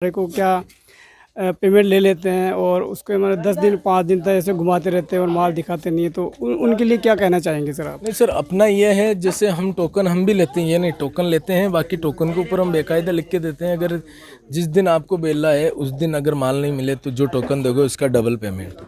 को क्या पेमेंट ले लेते हैं और उसके मतलब 10 दिन 5 दिन तक ऐसे घुमाते रहते हैं और माल दिखाते नहीं है, तो उनके लिए क्या कहना चाहेंगे सर आप? नहीं सर, अपना ये है जैसे हम टोकन हम भी लेते हैं, ये नहीं टोकन लेते हैं, बाकी टोकन के ऊपर हम बेकायदा लिख के देते हैं। अगर जिस दिन आपको बेला है उस दिन अगर माल नहीं मिले तो जो टोकन दोगे उसका डबल पेमेंट।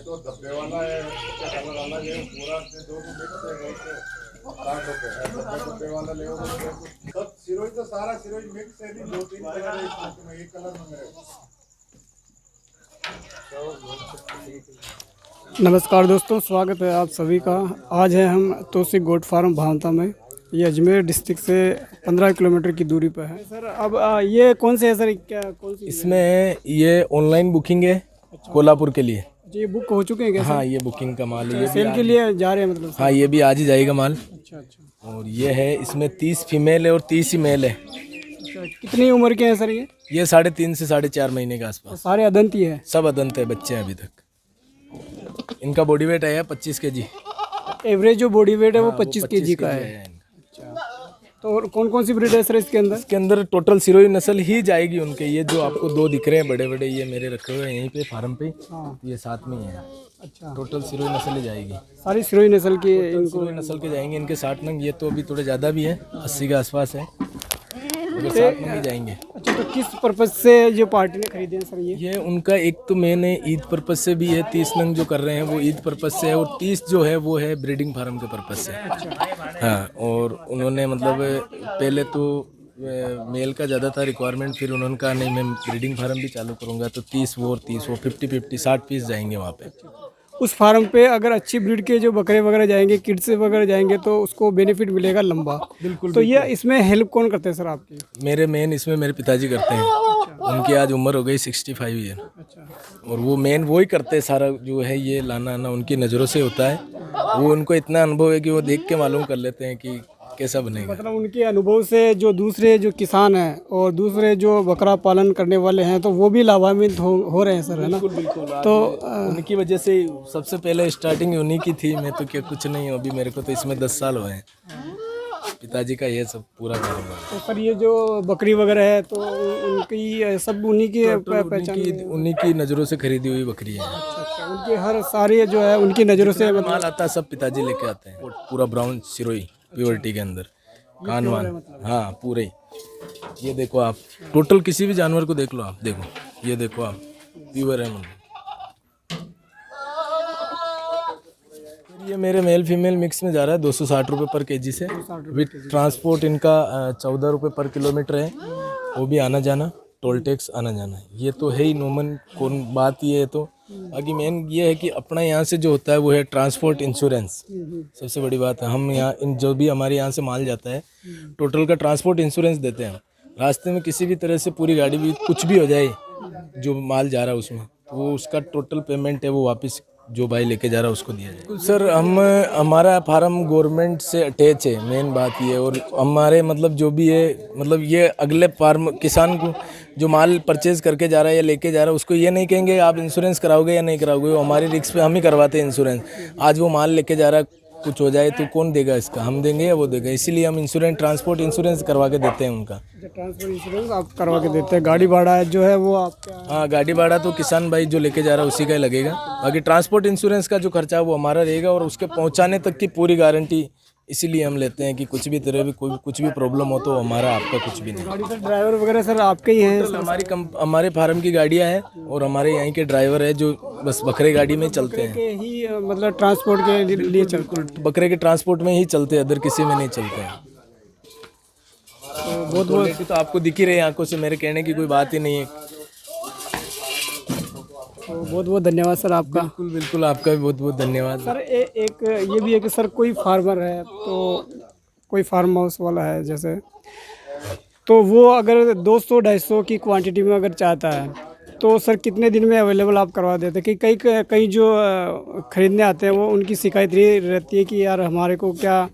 तो डब्बे वाला है, उसका कलर अलग है, पूरा दो मिक्स है, डब्बे वाला ले सब सिरोही तो सारा सिरोही मिक्स है, नहीं 2-3 कलर है, इसमें एक कलर मंग रहे हो। नमस्कार दोस्तों, स्वागत है आप सभी का। आज है हम तोसी गोट फार्म भावता में। ये अजमेर डिस्ट्रिक्ट से 15 किलोमीटर की दूरी पर है सर। अब ये कौन से है सर, क्या कौन सी? इसमें ये ऑनलाइन बुकिंग है कोल्हापुर के लिए। ये बुक हो चुके हैं क्या? हाँ, ये बुकिंग का माल है, ये सेल के लिए जा रहे हैं मतलब? हाँ, ये भी आज ही जाएगा माल। अच्छा अच्छा। और ये है, इसमें 30 फीमेल है और 30 ही मेल है। अच्छा, कितनी उम्र के हैं सर ये? ये 3.5 से 4.5 महीने के आसपास। सारे अदंती है? सब अदंत है, बच्चे हैं अभी तक। इनका बॉडी वेट है 25 kg। एवरेज जो बॉडी वेट है वो 25 kg का है। इनका। तो और कौन कौन सी ब्रीड है सर इसके अंदर? इसके अंदर टोटल सिरोही नस्ल ही जाएगी उनके। ये जो आपको 2 दिख रहे हैं बड़े बड़े, ये मेरे रखे हुए हैं यहीं पे फार्म पे। हाँ। ये साथ में ही है। अच्छा, टोटल सिरोही नस्ल ही जाएगी। सारी सिरोही नस्ल की इनको? सिरोही नस्ल के जाएंगे इनके 60 नंग। ये तो अभी थोड़े ज़्यादा भी है, 80 के आसपास है, मगर 60 नंग ही जाएंगे। अच्छा, तो किस पर्पज से जो पार्टी ने खरीदे हैं सर ये? उनका एक तो मेन है ईद पर्पज से भी है। 30 नंग जो कर रहे हैं वो ईद पर्पज से है, और 30 जो है वो है ब्रीडिंग फार्म के पर्पज से। हाँ, और उन्होंने मतलब पहले तो मेल का ज़्यादा था रिक्वायरमेंट, फिर उन्होंने कहा नहीं मैं ब्रीडिंग फार्म भी चालू करूँगा, तो 30 वो और 30 वो 50-50 60 पीस जाएंगे वहाँ पे। उस फार्म पे अगर अच्छी ब्रीड के जो बकरे वगैरह जाएंगे, किड्स वगैरह जाएंगे, तो उसको बेनिफिट मिलेगा लंबा। बिल्कुल। तो ये इसमें हेल्प कौन करते हैं सर आपकी? मेरे मेन इसमें मेरे पिताजी करते हैं। उनकी आज उम्र हो गई 65 ईयर। अच्छा। और वो मेन वो ही करते हैं सारा जो है, ये लाना आना उनकी नज़रों से होता है। वो उनको इतना अनुभव है कि वो देख के मालूम कर लेते हैं कि कैसा बनेगा। मतलब उनके अनुभव से जो दूसरे जो किसान हैं और दूसरे जो बकरा पालन करने वाले हैं, तो वो भी लाभान्वित हो रहे हैं सर, है ना? बिल्कुल। तो उनकी वजह से सबसे पहले स्टार्टिंग उन्हीं की थी। मैं तो क्या कुछ नहीं हूँ अभी, मेरे को तो इसमें 10 साल हुए हैं। पिताजी का ये सब पूरा कारोबार। तो सर ये जो बकरी वगैरह है तो उनकी सब उन्हीं की पहचान? उन्हीं की नज़रों से खरीदी हुई बकरी है। अच्छा, उनकी हर सारी जो है उनकी नज़रों से माल आता है सब पिताजी लेके आते हैं। पूरा ब्राउन सिरोही प्योरिटी के अंदर, कान वान, हाँ पूरे ही। ये देखो आप, टोटल किसी भी जानवर को देख लो आप, देखो ये देखो आप, प्योर है मतलब। ये मेरे मेल फीमेल मिक्स में जा रहा है 260 रुपये पर केजी से, विथ ट्रांसपोर्ट इनका 14 रुपये पर किलोमीटर है। वो भी आना जाना, टोल टैक्स आना जाना। ये तो है ही नॉर्मल कौन बात ये है। तो बाकी मेन ये है कि अपना यहाँ से जो होता है वो है ट्रांसपोर्ट इंश्योरेंस। सबसे बड़ी बात है, हम यहाँ इन जो भी हमारे यहाँ से माल जाता है टोटल का ट्रांसपोर्ट इंश्योरेंस देते हैं। रास्ते में किसी भी तरह से पूरी गाड़ी भी कुछ भी हो जाए, जो माल जा रहा है उसमें, तो वो उसका टोटल पेमेंट है वो वापस जो भाई लेके जा रहा है उसको दिया जाए। सर हमारा फार्म गवर्नमेंट से अटैच है, मेन बात ये है। और हमारे मतलब जो भी है, मतलब ये अगले फार्म किसान को जो माल परचेज करके जा रहा है या लेके जा रहा है, उसको ये नहीं कहेंगे आप इंश्योरेंस कराओगे या नहीं कराओगे। वो हमारी रिस्क पे हम ही करवाते हैं इंश्योरेंस। आज वो माल लेके जा रहा है, कुछ हो जाए तो कौन देगा इसका, हम देंगे या वो देगा? इसीलिए हम इंश्योरेंस, ट्रांसपोर्ट इंश्योरेंस करवा के देते हैं उनका। ट्रांसपोर्ट इंश्योरेंस आप करवा के देते हैं। गाड़ी भाड़ा जो है वो आपका? हाँ, गाड़ी भाड़ा तो किसान भाई जो लेके जा रहा है उसी का ही लगेगा। बाकी ट्रांसपोर्ट इंश्योरेंस का जो खर्चा है वो हमारा रहेगा, और उसके पहुंचाने तक की पूरी गारंटी इसीलिए हम लेते हैं कि कुछ भी तरह भी कोई कुछ भी प्रॉब्लम हो तो हमारा आपका कुछ भी नहीं। गाड़ी सर ड्राइवर वगैरह सर आपके ही हैं? हमारे फार्म की गाड़ियाँ हैं और हमारे यहाँ के ड्राइवर है जो बस बकरे गाड़ी में चलते हैं। के ही मतलब ट्रांसपोर्ट के लिए चलते हैं? बकरे के ट्रांसपोर्ट में ही चलते हैं, अदर किसी में नहीं चलते हैं। बहुत बहुत क्वालिटी तो आपको दिख ही रही है आंखों से, मेरे कहने की कोई बात ही नहीं है। बहुत बहुत धन्यवाद सर आपका। बिल्कुल बिल्कुल, आपका भी बहुत बहुत धन्यवाद। सर एक ये भी है कि सर कोई फार्मर है तो कोई फार्म हाउस वाला है जैसे, तो वो अगर 200-250 की क्वांटिटी में अगर चाहता है तो सर कितने दिन में अवेलेबल आप करवा देते हैं? कि कई कई जो ख़रीदने आते हैं वो उनकी शिकायत ये रहती है कि यार हमारे को क्या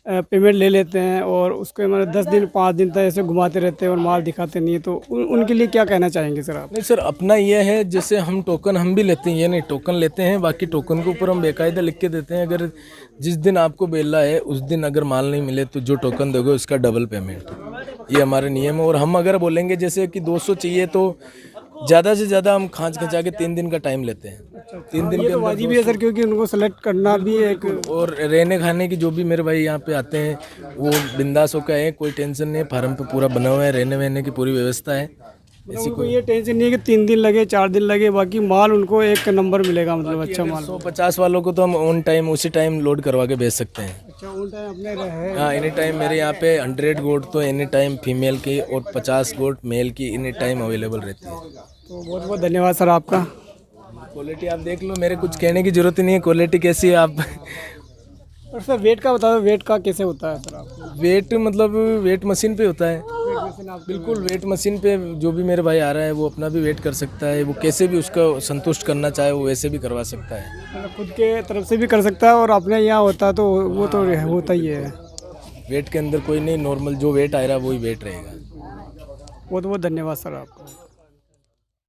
पेमेंट ले लेते हैं और उसके मतलब 10 दिन 5 दिन तक ऐसे घुमाते रहते हैं और माल दिखाते नहीं है, तो उनके लिए क्या कहना चाहेंगे सर आप? नहीं सर, अपना ये है जैसे हम टोकन हम भी लेते हैं, ये नहीं टोकन लेते हैं, बाकी टोकन के ऊपर हम बेकायदा लिख के देते हैं, अगर जिस दिन आपको बेला है उस दिन अगर माल नहीं मिले तो जो टोकन दोगे उसका डबल पेमेंट, ये हमारे नियम है। और हम अगर बोलेंगे जैसे कि 200 चाहिए तो ज़्यादा से ज़्यादा हम खाँच खचा के 3 दिन का टाइम लेते हैं। 3 दिन ये के तो अंदर वाजिब है सर, क्योंकि उनको सेलेक्ट करना भी एक और रहने खाने की जो भी मेरे भाई यहाँ पे आते हैं वो बिंदास होकर है, कोई टेंशन नहीं है, फार्म पे पूरा बना हुआ है, रहने वहने की पूरी व्यवस्था है। उनको ये टेंशन नहीं है कि 3 दिन लगे 4 दिन लगे, बाकी माल उनको एक नंबर मिलेगा, मतलब अच्छा माल। 150 वालों को तो हम ऑन टाइम उसी टाइम लोड करवा के भेज सकते हैं। अच्छा उन टाइम अपने रहे। हाँ, एनी टाइम मेरे यहाँ पे 100 गोट तो एनी टाइम फीमेल की और 50 गोट मेल की एनी टाइम अवेलेबल रहती है। तो बहुत बहुत धन्यवाद सर आपका। क्वालिटी आप देख लो, मेरे कुछ कहने की ज़रूरत ही नहीं है, क्वालिटी कैसी है आप और सर वेट का बता दो, वेट का कैसे होता है सर आपको? वेट मतलब वेट मशीन पे होता है, आप बिल्कुल वेट मशीन पे जो भी मेरे भाई आ रहा है वो अपना भी वेट कर सकता है, वो कैसे भी उसका संतुष्ट करना चाहे वो वैसे भी करवा सकता है। मतलब खुद के तरफ से भी कर सकता है और अपने यहाँ होता है तो वो तो होता ही है। वेट के अंदर कोई नहीं, नॉर्मल जो वेट आ रहा है वही वेट रहेगा। बहुत बहुत धन्यवाद सर आपका।